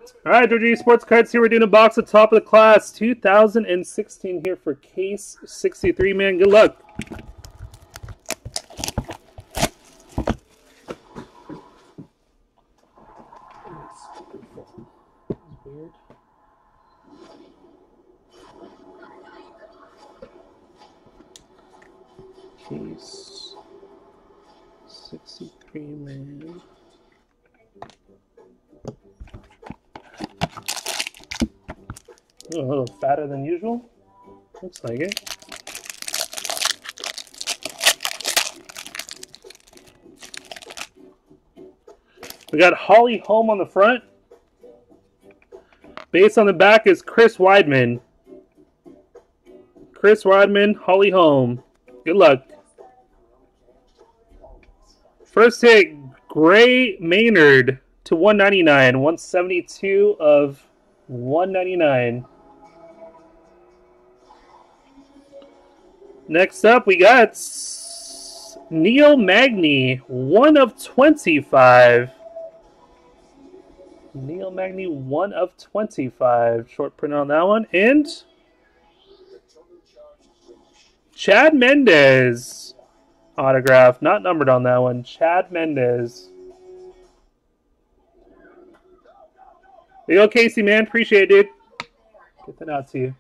All right, Georgia Sports Cards here. We're doing a box at top of the class 2016 here for case 63, man. Good luck. Weird. Case 63, man. Oh, a little fatter than usual. Looks like it. We got Holly Holm on the front. Base on the back is Chris Weidman. Chris Weidman, Holly Holm. Good luck. First hit, Gray Maynard to 199. 172 of 199. Next up, we got Neil Magny, 1 of 25. Neil Magny, 1 of 25. Short print on that one. And Chad Mendez autograph. Not numbered on that one. Chad Mendez. There you go, Casey, man. Appreciate it, dude. Get that out to you.